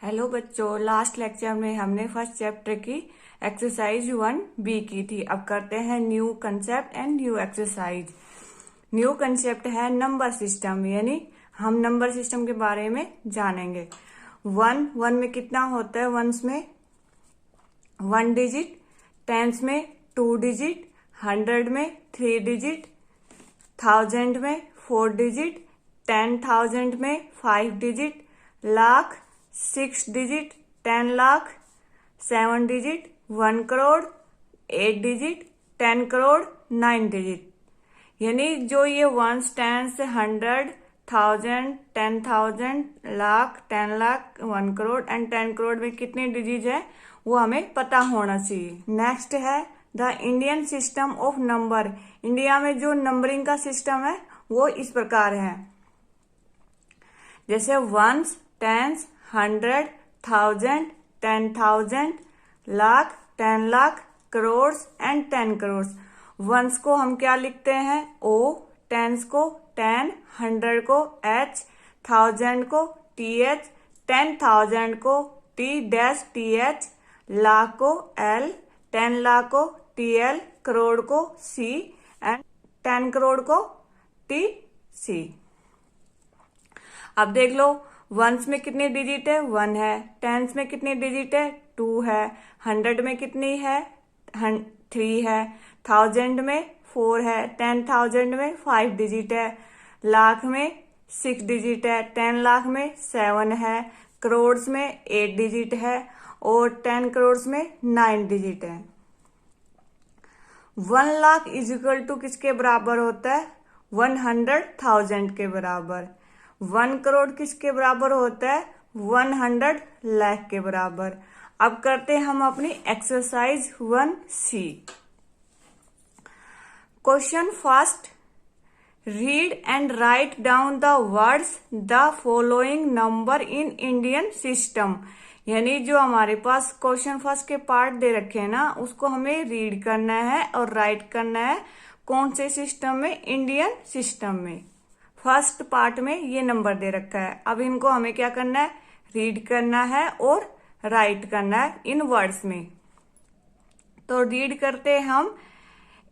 Hello बच्चों, last lecture में हमने फर्स्ट चैप्टर की एक्सरसाइज 1B की थी। अब करते हैं new concept and new exercise. New concept है नंबर सिस्टम, यानी हम नंबर सिस्टम के बारे में जानेंगे। वन में कितना होता है? वंस में 1 डिजिट, टेंस में 2 डिजिट, 100 में 3 डिजिट, 1000 में 4 डिजिट, 10,000 में 5 digit, lakh 6 digit, 10 lakh 7 digit, 1 crore 8 digit, 10 crore 9 digit. यानी जो ये ones, tens, 100, 1000, 10,000, lakh, 10 lakh, 1 crore and 10 crore में कितने डिजिट है वो हमें पता होना चाहिए। नेक्स्ट है the Indian system of number. India में जो नंबरिंग का सिस्टम है वो इस प्रकार है, जैसे ones, tens, 100, 1000, 10,000, lakh, 10 lakh, crore and 10 crore. Ones को हम क्या लिखते हैं? ओ, टेंस को 10, 100 को H, 1000 को TH, 10,000 को TH, लाख को L, 10 लाख को TL, करोड़ को C एंड 10 करोड़ को TC। अब देख लो, वंस में कितनी डिजिट है? 1 है। टेंस में कितनी डिजिट है? 2 है। 100 में कितनी है? 3 है। 1000 में 4 है। 10,000 में 5 डिजिट है। लाख में 6 डिजिट है। 10 लाख में 7 है। करोड़ में 8 डिजिट है और 10 करोड़ में 9 डिजिट है। 1 लाख इज इक्वल टू किसके बराबर होता है? 100,000 के बराबर। 1 करोड़ किसके बराबर होता है? 100 लाख के बराबर। अब करते हैं हम अपनी exercise 1C। Question first, read and write down the words the following number in Indian system. यानी जो हमारे पास क्वेश्चन फर्स्ट के पार्ट दे रखे हैं ना, उसको हमें रीड करना है और राइट करना है। कौन से सिस्टम में? इंडियन सिस्टम में। फर्स्ट पार्ट में ये नंबर दे रखा है। अब इनको हमें क्या करना है? रीड करना है और राइट करना है इन वर्ड्स में। तो रीड करते हैं हम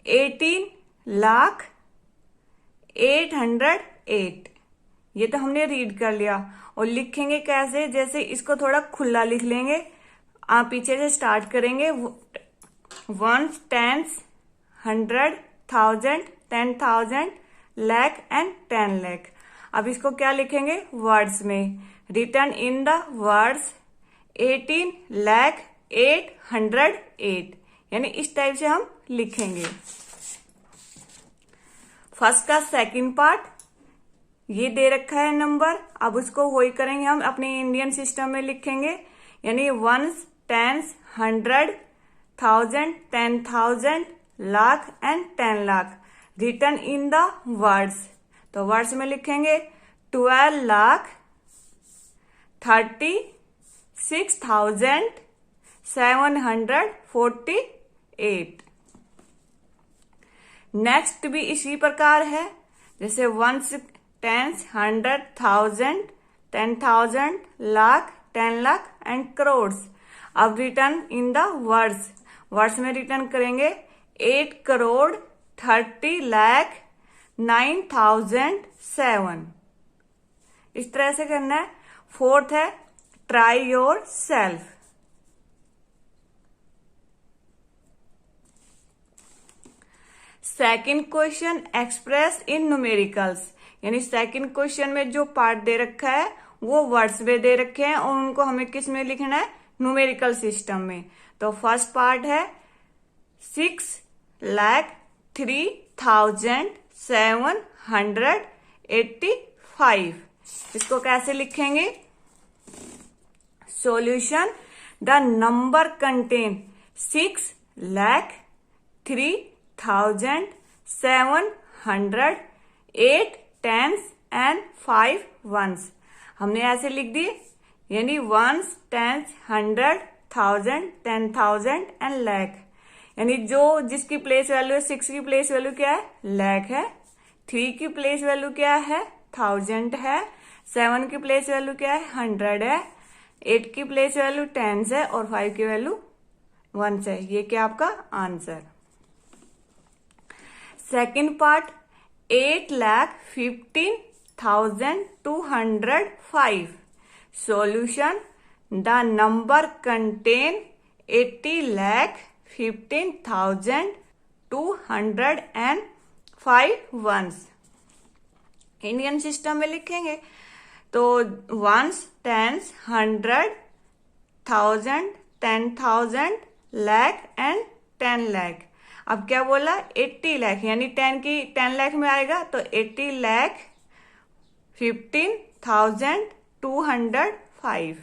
18 लाख 808। ये तो हमने रीड कर लिया। और लिखेंगे कैसे? जैसे इसको थोड़ा खुला लिख लेंगे। आप पीछे से स्टार्ट करेंगे। Ones, tens, 100, 1000, 10,000, lakh and 10 lakh. अब इसको क्या लिखेंगे? वर्ड्स में। Return in the words 18 lakh 808। यानी इस टाइप से हम लिखेंगे। फर्स्ट का सेकंड पार्ट ये दे रखा है नंबर। अब उसको वही करेंगे, हम अपने इंडियन सिस्टम में लिखेंगे। यानी ones, tens, 100, 1000, 10,000, lakh and 10 lakh. Return in the words, तो वर्ड्स में लिखेंगे 12 लाख 36,748। नेक्स्ट भी इसी प्रकार है, जैसे ones, tens, 100, 1000, 10,000, lakh, 10 lakh and crore. अब return in the words, words में रिटर्न करेंगे 8 करोड़ 30 लाख 9,007। इस तरह से करना है। फोर्थ है try your self. Second question, express in numericals. यानी सेकंड क्वेश्चन में जो पार्ट दे रखा है वो वर्ड्स में दे रखे हैं और उनको हमें किस में लिखना है? न्यूमेरिकल सिस्टम में। तो फर्स्ट पार्ट है 6,03,785। इसको कैसे लिखेंगे? Solution, the number contain 6,03,708 tens and 5 ones. हमने ऐसे लिख दिए। यानी वंस, टेंस, 100, 1000, 10,000 एंड लाख। यानी जो जिसकी प्लेस वैल्यू है, 6 की प्लेस वैल्यू क्या है? लाख है। 3 की प्लेस वैल्यू क्या है? 1000 है। 7 की प्लेस वैल्यू क्या है? 100 है। 8 की प्लेस वैल्यू 10 है और 5 की वैल्यू 1 है। ये क्या आपका answer. Second part 8,15,205 solution the number contain 80,15,205 ones. Indian system में लिखेंगे तो ones, tens, 100, 1000, 10,000, lakh and 10 lakh. अब क्या बोला 80 लाख यानी 10 लाख में आएगा तो 80,15,205।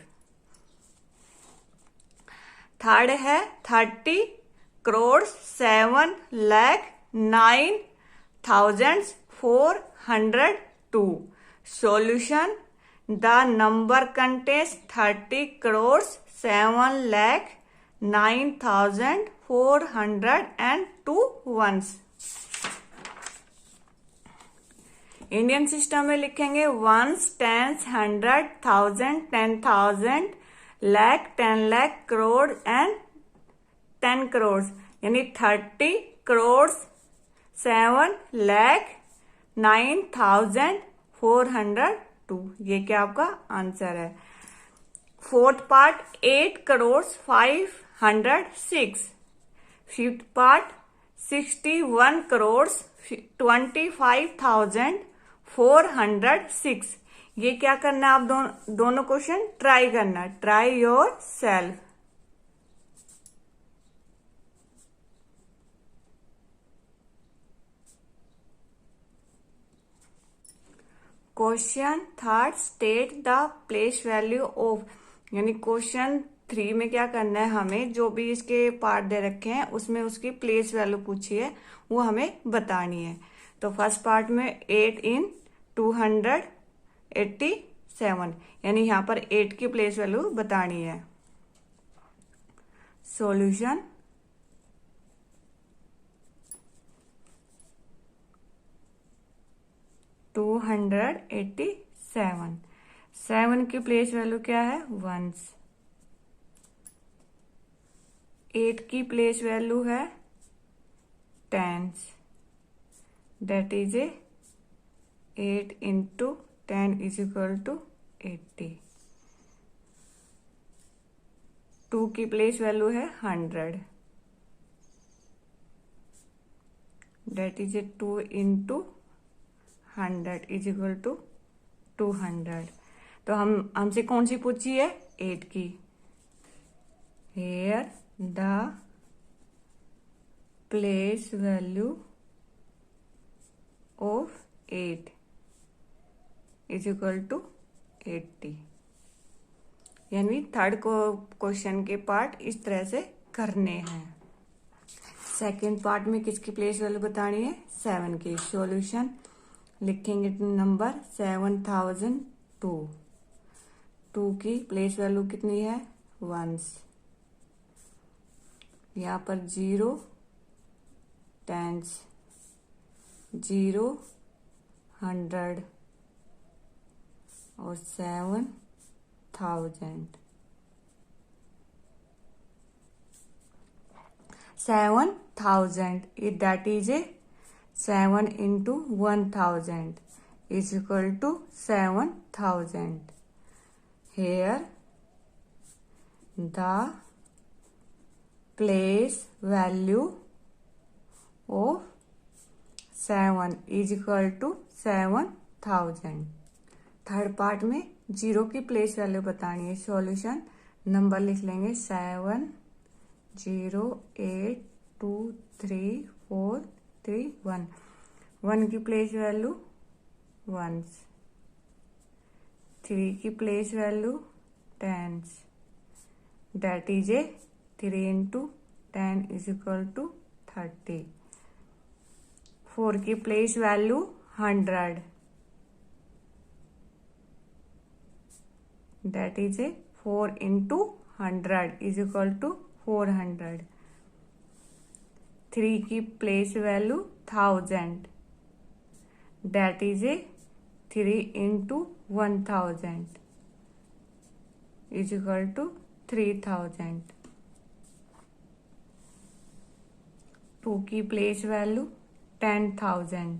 थर्ड है 30 crore 7,09,402 solution the number contains 30 crore 7,09,402 ones. Indian system में लिखेंगे ones, tens, 100, 1000, 10,000, lakh, 10 lakh, crore and 10 crore यानी 30 करोड़ 7,09,402। ये क्या आपका आंसर है। Fourth part 8 crore 506। Fifth part 61 crore 25,406। ये क्या करना है आप दोनों क्वेश्चन ट्राई करना, try yourself. Question third state the place value of, यानी क्वेश्चन 3 में क्या करना है हमें, जो भी इसके पार्ट दे रखे हैं उसमें उसकी प्लेस वैल्यू पूछी है वो हमें बतानी है। तो फर्स्ट पार्ट में 8 इन 287 यानी यहाँ पर 8 की प्लेस वैल्यू बतानी है। सॉल्यूशन सेवन की प्लेस वैल्यू क्या है वंस। 8 की प्लेस वैल्यू है tense, that is 8 into 10 is equal to 80। 2 की प्लेस वैल्यू है 100, that is 2 into 100 is equal to 200। तो हमसे कौन सी पूछी है 8 की। Here the place value of 8 is equal to 80। यानी थर्ड क्वेश्चन के पार्ट इस तरह से करने हैं। सेकेंड पार्ट में किसकी प्लेस वैल्यू बतानी है 7 की। सॉल्यूशन लिखेंगे नंबर 7002। 2 की प्लेस वैल्यू कितनी है वंस। यहाँ पर 0 टेंस, 0 100 और 7,000। 7,000 that is 7 into 1,000 is equal to 7,000। Here the place value of 7 is equal to 7,000। Third part में 0 की प्लेस वैल्यू बतानी है। सॉल्यूशन नंबर लिख लेंगे 7,0,8,2,3,4,3,1। 1 की प्लेस वैल्यू वंस, 3 की place value tens, that is 3 into 10 is equal to 30। 4 की place value 100, that is 4 into 100 is equal to 400। 3 की place value 1000, that is 3 into 1000। Is equal to 3000। 2 की place value 10,000,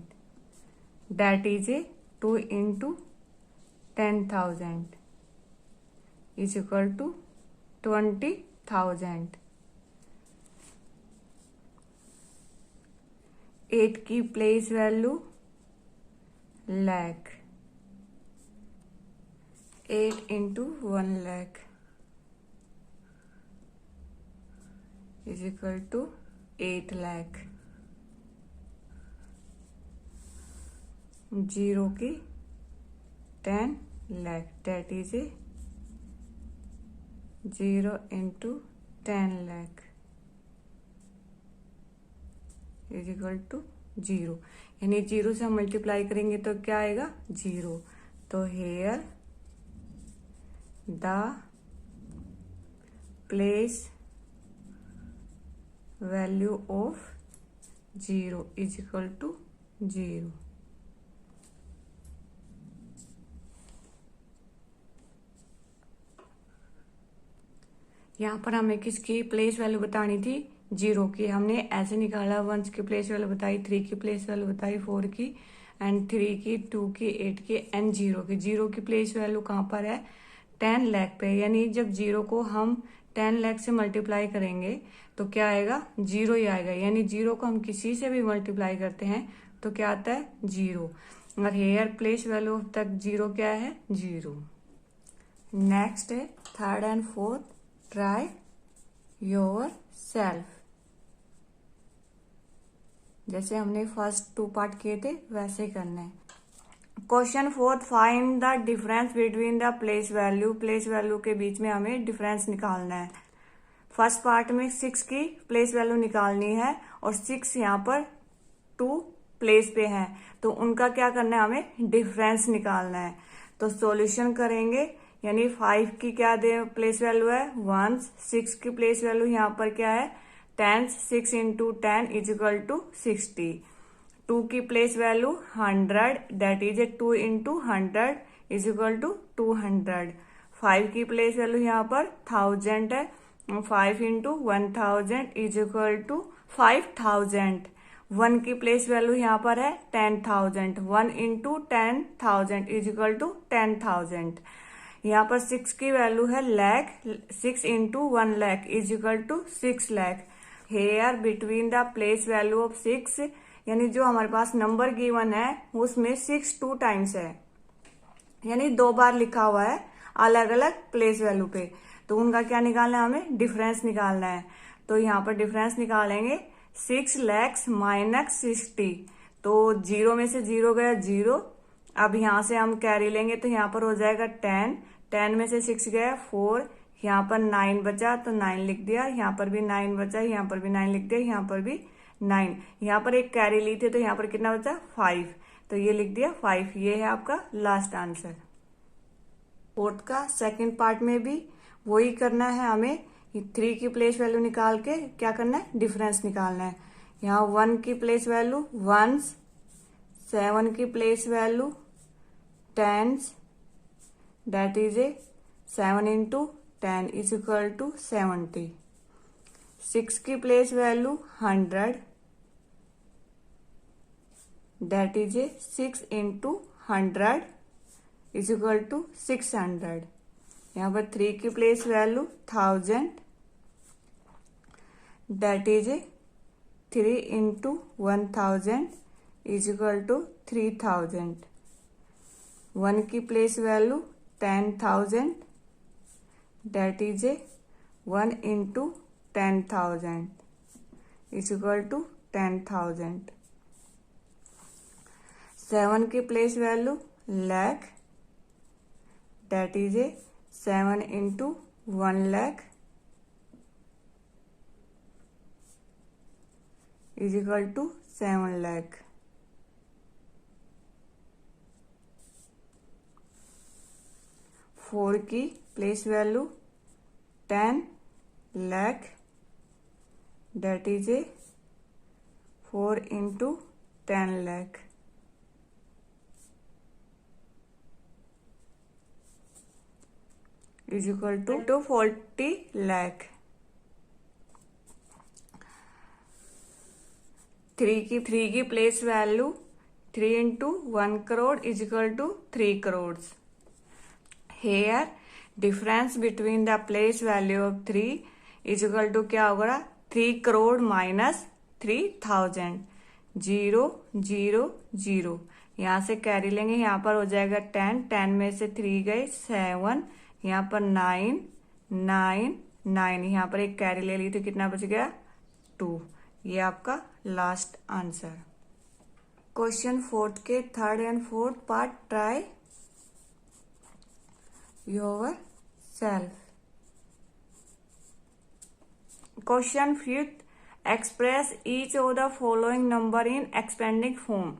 that is a 2 into 10,000 is equal to 20,000। 8 की place value lakh, 8 into 1 lakh is equal to 8 lakh. 0 की 10 lakh, that is a 0 into 10 lakh is equal to 0। यानी 0 से हम multiply करेंगे तो क्या आएगा? 0। तो here the place value of 0 is equal to 0। यहाँ पर हमें किसकी प्लेस वैल्यू बतानी थी? 0 की। हमने ऐसे निकाला, 1 की प्लेस वैल्यू बताई, 3 की प्लेस वैल्यू बताई, 4 की एंड 3 की, 2 की, 8 की एंड 0 की। 0 की प्लेस वैल्यू कहाँ पर है? 10 लाख पे। यानी जब 0 को हम 10 लाख से मल्टीप्लाई करेंगे तो क्या आएगा? 0 ही आएगा। यानी 0 को हम किसी से भी मल्टीप्लाई करते हैं तो क्या आता है? 0। और हेयर प्लेस वैल्यू तक 0 क्या है? 0। नेक्स्ट है third and fourth, try your self. जैसे हमने फर्स्ट 2 पार्ट किए थे वैसे करना है। Question fourth, find the difference between the place value. Place value के बीच में हमें डिफरेंस निकालना है। फर्स्ट पार्ट में 6 की प्लेस वैल्यू निकालनी है और 6 यहाँ पर 2 प्लेस पे है तो उनका क्या करना है? हमें डिफरेंस निकालना है। तो सॉल्यूशन करेंगे। यानी 5 की क्या दे प्लेस वैल्यू है? 1। 6 की प्लेस वैल्यू यहाँ पर क्या है? 10। 6 इंटू 10 इज इक्वल टू 60। 2 की place value 100, that is a 2 into 100 is equal to 200। 5 की प्लेस वैल्यू यहाँ पर 1000 है, 5 इंटू 1000 इज इक्वल टू 5000। 1 की प्लेस वैल्यू यहाँ पर है 10,000, 1 इंटू 10,000 इज इक्वल टू 10,000। यहाँ पर 6 की वैल्यू है lakh, 6 into 1 lakh is equal to 6 lakh. Here between the place value of 6, यानी जो हमारे पास नंबर गिवन है उसमें 6 2 टाइम्स है, यानी 2 बार लिखा हुआ है अलग अलग प्लेस वैल्यू पे। तो उनका क्या निकालना है? हमें डिफरेंस निकालना है। तो यहाँ पर डिफरेंस निकालेंगे 6 lakhs माइनस 60। तो 0 में से 0 गया 0। अब यहाँ से हम कैरी लेंगे तो यहाँ पर हो जाएगा 10। 10 में से 6 गया 4, यहाँ पर 9 बचा तो 9 लिख दिया, यहाँ पर भी 9 बचा, यहाँ पर भी 9 लिख दिया, यहाँ पर भी 9। यहाँ पर एक कैरी ली थी तो यहाँ पर कितना बचा? 5, तो ये लिख दिया 5। ये है आपका लास्ट आंसर। फोर्थ का सेकंड पार्ट में भी वही करना है हमें। 3 की प्लेस वैल्यू निकाल के क्या करना है? डिफरेंस निकालना है। यहाँ 1 की प्लेस वैल्यू 1, 7 की place value 10, that is a 7 into 10 is equal to 70। 6 की place value 100, that is a 6 into 100 is equal to 600। यहाँ पर 3 की place value 1000, that is a 3 into 1000 is equal to 3000। 1 की place value 10,000, that is a 1 into 10,000 is equal to 10,000। 7 की place value lakh, that is a 7 into 1 lakh is equal to 7 lakh. 4 की place value 10 lakh, that is a 4 into 10 lakh is equal to 40 lakh. 3 की place value 3 into 1 crore is equal to 3 crore. Here difference between the place value of 3 is equal to क्या होगा, 3 crore minus 3000। 0 0 0, यहाँ से carry लेंगे, यहाँ पर हो जाएगा 10, 10 में से 3 गए 7, यहाँ पर 9 9 9, यहाँ पर एक कैरी ले ली तो कितना बच गया 2। ये आपका लास्ट आंसर। क्वेश्चन 4 के 3rd and 4th part try yourself. Question 5th express each of the following number in expanding form.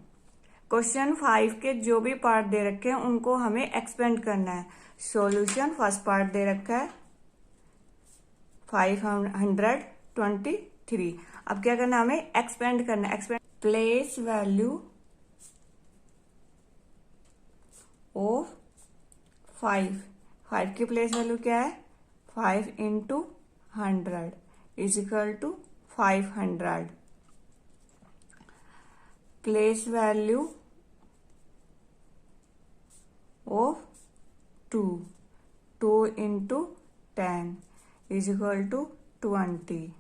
Question 5 के जो भी पार्ट दे रखे हैं उनको हमें एक्सपेंड करना है। सॉल्यूशन फर्स्ट पार्ट दे रखा है 523। अब क्या करना है, हमें एक्सपेंड करना है। एक्सपेंड प्लेस वैल्यू ऑफ 5 की प्लेस वैल्यू क्या है, 5 into 100 is equal to 500। Place value of 2 into 10 is equal to 20।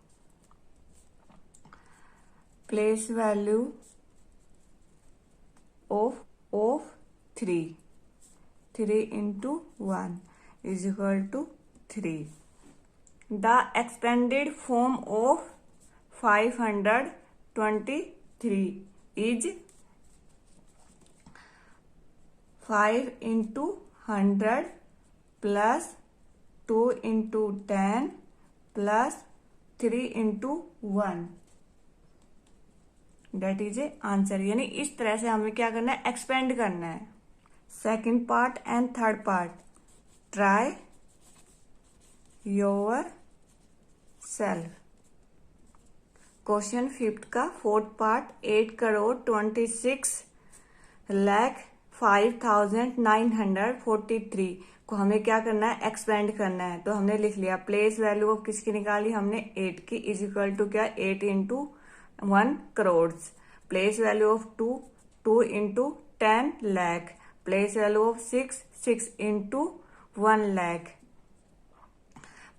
Place value of 3 into 1 is equal to 3। The expanded form of 523 is 5 into 100 plus 2 into 10 plus 3 into 1, that is a answer. यानी इस तरह से हमें क्या करना है, expand करना है। Second part and third part try yourself. Question 5th का 4th पार्ट 8,26,05,943 को हमें क्या करना है, एक्सपेंड करना है। तो हमने लिख लिया प्लेस वैल्यू ऑफ किसकी निकाली, हमने 8 की, इज इक्वल टू क्या 8 into 1 crore. Place value of 2 into 10 lakh. Place value of 6 into 1 lakh.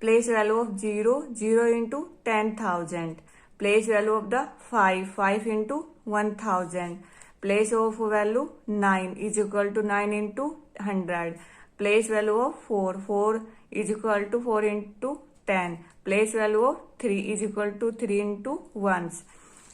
Place value of 0 into 10,000। Place value of the 5 into 1000। Place of value 9 is equal to 9 into 100। Place value of 4 is equal to 4 into 10। Place value of 3 is equal to 3 into 1।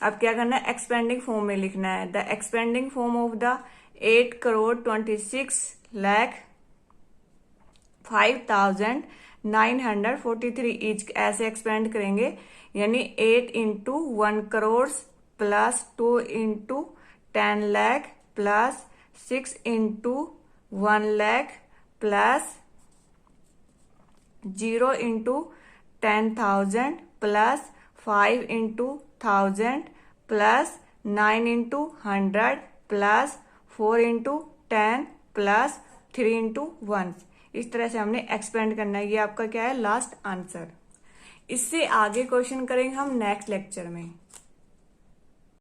अब क्या करना है, expanding form में लिखना है। The expanding form of the 8,26,05,943 etch ऐसे expand करेंगे। यानी 8 into 1 crore plus 2 into 10 lakh plus 6 into 1 lakh plus 0 into 10,000 plus 5 into 1000 plus 9 into 100 plus 4 into 10 plus 3 into 1। इस तरह से हमने एक्सपेंड करना है। ये आपका क्या है, लास्ट आंसर। इससे आगे क्वेश्चन करेंगे हम नेक्स्ट लेक्चर में।